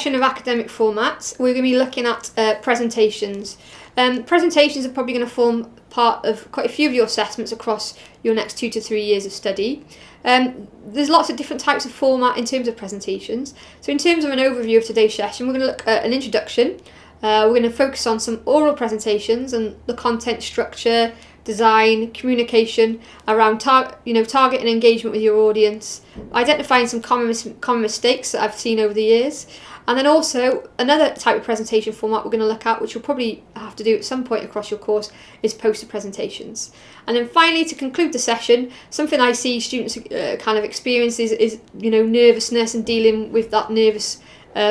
session of academic formats, we're going to be looking at presentations. Presentations are probably going to form part of quite a few of your assessments across your next 2 to 3 years of study. There's lots of different types of format in terms of presentations. So in terms of an overview of today's session, we're going to look at an introduction. We're going to focus on some oral presentations and the content structure, design, communication around target and engagement with your audience, identifying some common mistakes that I've seen over the years, and then also another type of presentation format we're going to look at, which you'll probably have to do at some point across your course, is poster presentations. And then finally, to conclude the session, something I see students kind of experience is nervousness and dealing with that nervous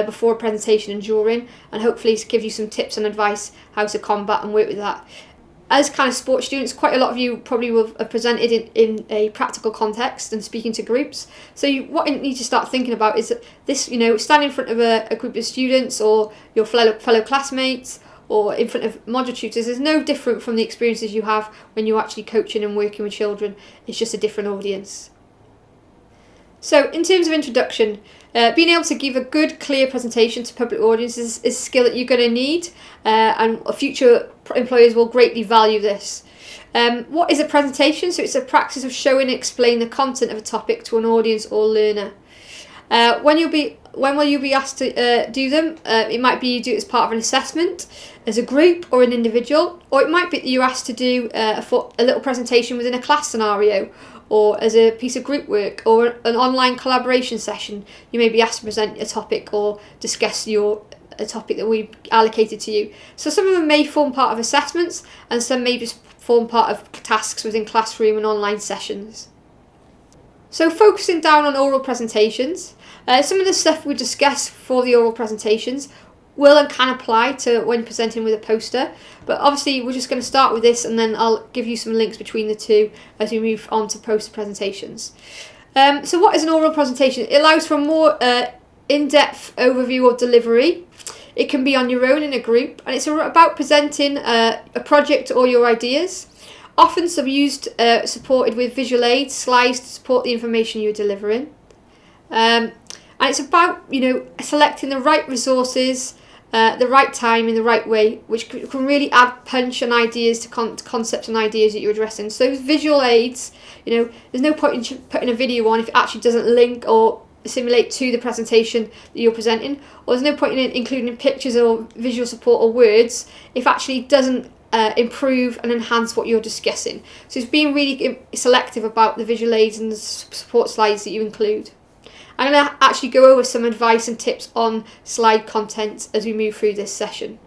before a presentation and during, and hopefully give you some tips and advice how to combat and work with that. As kind of sports students, quite a lot of you probably will have presented in a practical context and speaking to groups. So what you need to start thinking about is that this, standing in front of a group of students or your fellow classmates or in front of module tutors is no different from the experiences you have when you're actually coaching and working with children. It's just a different audience. So in terms of introduction, being able to give a good, clear presentation to public audiences is a skill that you're going to need, and future employers will greatly value this. What is a presentation? So it's a practice of showing and explaining the content of a topic to an audience or learner. When will you be asked to do them? It might be you do it as part of an assessment, as a group or an individual, or it might be that you're asked to do a little presentation within a class scenario, or as a piece of group work, or an online collaboration session. You may be asked to present a topic or discuss a topic that we allocated to you. So some of them may form part of assessments, and some may just form part of tasks within classroom and online sessions. So focusing down on oral presentations, some of the stuff we discuss for the oral presentations will and can apply to when presenting with a poster, but obviously we're just going to start with this, and then I'll give you some links between the two as we move on to poster presentations. So what is an oral presentation? It allows for a more in-depth overview of delivery. It can be on your own in a group, and it's about presenting a project or your ideas. Often supported with visual aids, slides to support the information you're delivering. And it's about selecting the right resources, the right time in the right way, which can really add punch and ideas to concepts and ideas that you're addressing. So those visual aids, there's no point in putting a video on if it actually doesn't link or simulate to the presentation that you're presenting, or there's no point in including pictures or visual support or words if actually doesn't improve and enhance what you're discussing. So it's being really selective about the visual aids and the support slides that you include. I'm going to actually go over some advice and tips on slide content as we move through this session.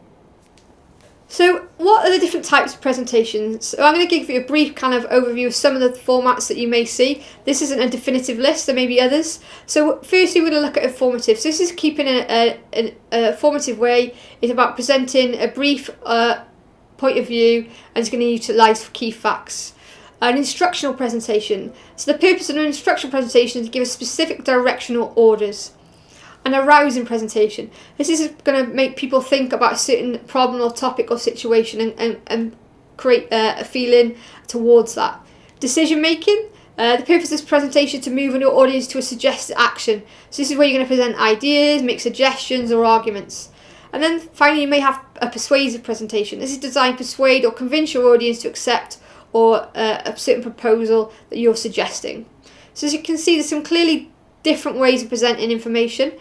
So what are the different types of presentations? So I'm going to give you a brief kind of overview of some of the formats that you may see. This isn't a definitive list, there may be others. So firstly we're going to look at informative. So this is keeping a formative way. It's about presenting a brief point of view, and it's going to utilise key facts. An instructional presentation. So the purpose of an instructional presentation is to give a specific directional orders. An arousing presentation. This is going to make people think about a certain problem or topic or situation and create a feeling towards that. Decision making. The purpose of this presentation is to move on your audience to a suggested action. So this is where you're going to present ideas, make suggestions or arguments. And then finally you may have a persuasive presentation. This is designed to persuade or convince your audience to accept or a certain proposal that you're suggesting. So as you can see, there's some clearly different ways of presenting information.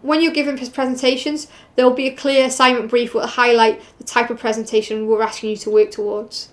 When you're given presentations, there will be a clear assignment brief that will highlight the type of presentation we're asking you to work towards.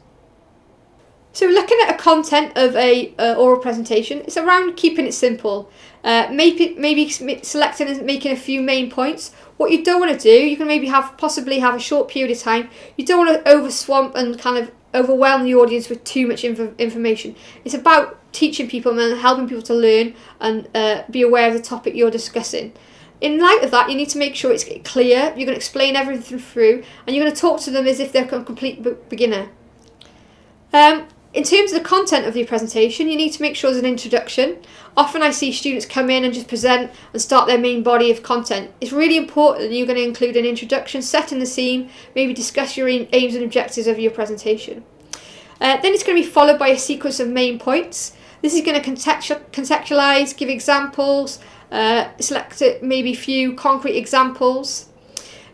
So looking at a content of a oral presentation, it's around keeping it simple. Maybe selecting and making a few main points. What you don't want to do, you can maybe possibly have a short period of time. You don't want to overswamp and kind of overwhelm the audience with too much information. It's about teaching people and helping people to learn and be aware of the topic you're discussing. In light of that, you need to make sure it's clear. You're going to explain everything through, and you're going to talk to them as if they're a complete beginner. In terms of the content of your presentation, you need to make sure there's an introduction. Often I see students come in and just present and start their main body of content. It's really important that you're going to include an introduction, setting the scene, maybe discuss your aims and objectives of your presentation. Then it's going to be followed by a sequence of main points. This is going to contextualise, give examples, select maybe a few concrete examples.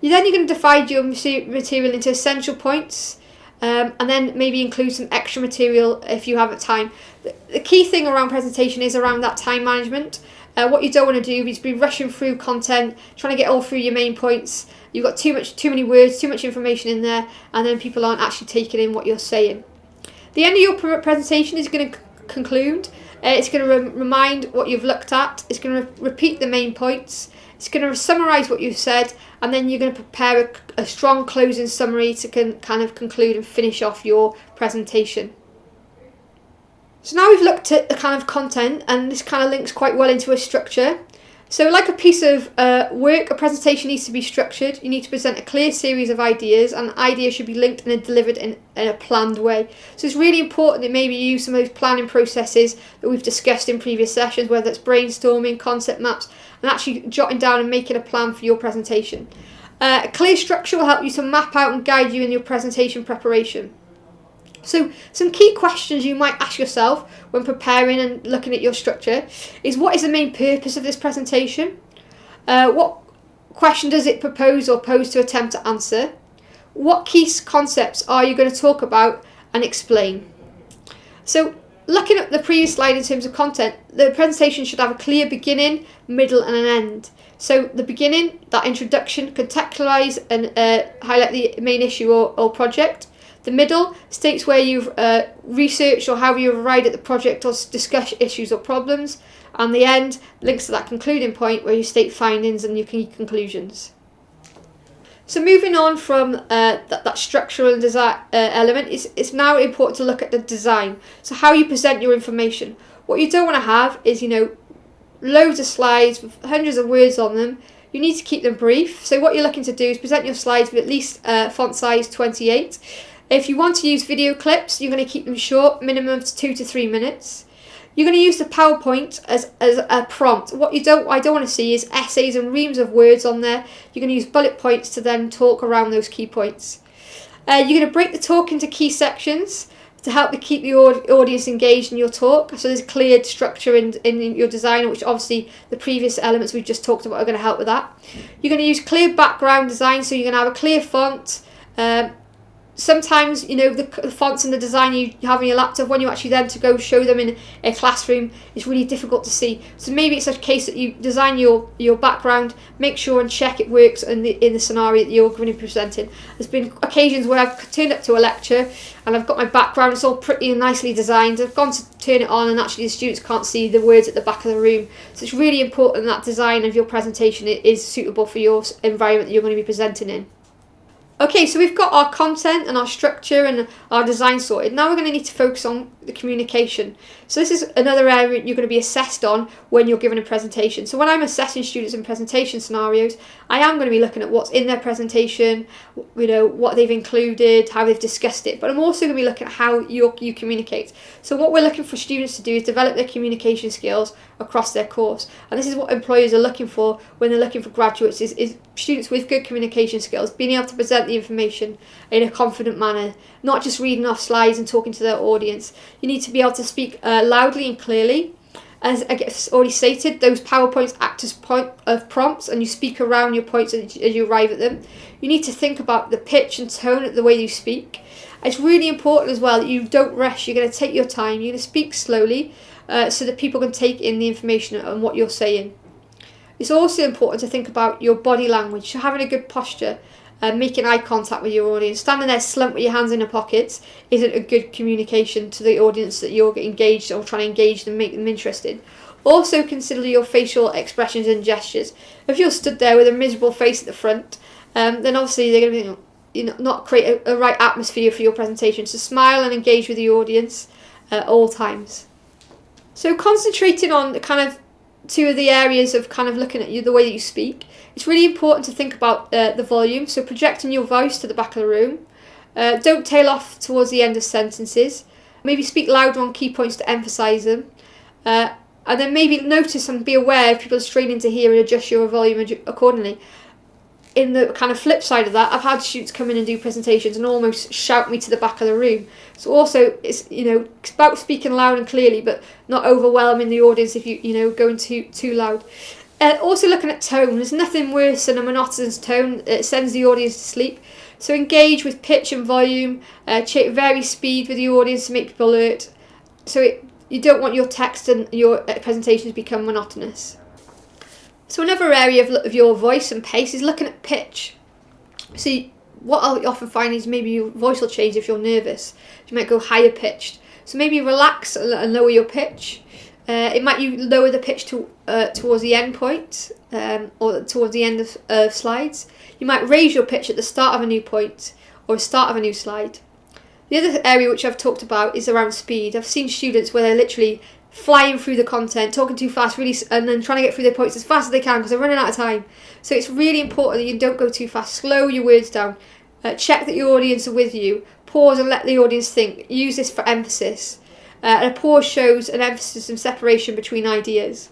You're going to divide your material into essential points, and then maybe include some extra material if you have the time. The key thing around presentation is around that time management. What you don't want to do is be rushing through content, trying to get all through your main points. You've got too many words, too much information in there, and then people aren't actually taking in what you're saying. The end of your presentation is going to conclude. It's going to remind what you've looked at. It's going to repeat the main points. It's going to summarise what you've said, and then you're going to prepare a strong closing summary to kind of conclude and finish off your presentation. So now we've looked at the kind of content, and this kind of links quite well into a structure. So like a piece of work, a presentation needs to be structured. You need to present a clear series of ideas, and ideas should be linked and delivered in a planned way. So it's really important that maybe you use some of those planning processes that we've discussed in previous sessions, whether it's brainstorming, concept maps, and actually jotting down and making a plan for your presentation. A clear structure will help you to map out and guide you in your presentation preparation. So some key questions you might ask yourself when preparing and looking at your structure is, what is the main purpose of this presentation? What question does it propose or pose to attempt to answer? What key concepts are you going to talk about and explain? So looking at the previous slide in terms of content, the presentation should have a clear beginning, middle and an end. So the beginning, that introduction, contextualise and highlight the main issue or project. The middle states where you've researched or how you've arrived at the project or discuss issues or problems. And the end links to that concluding point where you state findings and your key conclusions. So moving on from that structural and design element, it's now important to look at the design. So how you present your information. What you don't want to have is, loads of slides with hundreds of words on them. You need to keep them brief. So what you're looking to do is present your slides with at least font size 28. If you want to use video clips, you're going to keep them short, minimum of 2 to 3 minutes. You're going to use the PowerPoint as a prompt. What I don't want to see is essays and reams of words on there. You're going to use bullet points to then talk around those key points. You're going to break the talk into key sections to help to keep the audience engaged in your talk. So there's clear structure in your design, which obviously the previous elements we've just talked about are going to help with that. You're going to use clear background design, so you're going to have a clear font. Sometimes, the fonts and the design you have on your laptop, when you actually then to go show them in a classroom, it's really difficult to see. So maybe it's a case that you design your background, make sure and check it works in the scenario that you're going to be presenting. There's been occasions where I've turned up to a lecture and I've got my background, it's all pretty and nicely designed. I've gone to turn it on and actually the students can't see the words at the back of the room. So it's really important that design of your presentation is suitable for your environment that you're going to be presenting in. Okay, so we've got our content and our structure and our design sorted. Now we're going to need to focus on the communication. So this is another area you're going to be assessed on when you're given a presentation. So when I'm assessing students in presentation scenarios, I am going to be looking at what's in their presentation, what they've included, how they've discussed it. But I'm also going to be looking at how you communicate. So what we're looking for students to do is develop their communication skills across their course. And this is what employers are looking for when they're looking for graduates, is students with good communication skills, being able to present the information in a confident manner, not just reading off slides and talking to their audience. You need to be able to speak loudly and clearly. As I guess already stated, those PowerPoints act as prompts, and you speak around your points as you arrive at them. You need to think about the pitch and tone of the way you speak. It's really important as well that you don't rush. You're going to take your time. You're going to speak slowly so that people can take in the information and what you're saying. It's also important to think about your body language, so having a good posture, making eye contact with your audience. Standing there slumped with your hands in your pockets isn't a good communication to the audience that you're engaged or trying to engage them, make them interested. Also consider your facial expressions and gestures. If you're stood there with a miserable face at the front, then obviously they're going to not create a right atmosphere for your presentation. So smile and engage with the audience at all times. So concentrating on the kind of two of the areas of kind of looking at the way that you speak, it's really important to think about the volume. So projecting your voice to the back of the room. Don't tail off towards the end of sentences. Maybe speak louder on key points to emphasise them. And then maybe notice and be aware if people are straining to hear and adjust your volume accordingly. In the kind of flip side of that, I've had students come in and do presentations and almost shout me to the back of the room. So also, it's it's about speaking loud and clearly, but not overwhelming the audience if you going too loud. Also looking at tone, there's nothing worse than a monotonous tone. It sends the audience to sleep. So engage with pitch and volume, vary speed with the audience to make people alert. So you don't want your text and your presentation to become monotonous. So another area of your voice and pace is looking at pitch. So what I'll often find is maybe your voice will change if you're nervous. You might go higher pitched. So maybe relax and lower your pitch. It might you lower the pitch towards the end point or towards the end of slides. You might raise your pitch at the start of a new point or start of a new slide. The other area which I've talked about is around speed. I've seen students where they're literally flying through the content, talking too fast, and then trying to get through their points as fast as they can because they're running out of time. So it's really important that you don't go too fast. Slow your words down. Check that your audience are with you. Pause and let the audience think. Use this for emphasis. And a pause shows an emphasis and separation between ideas.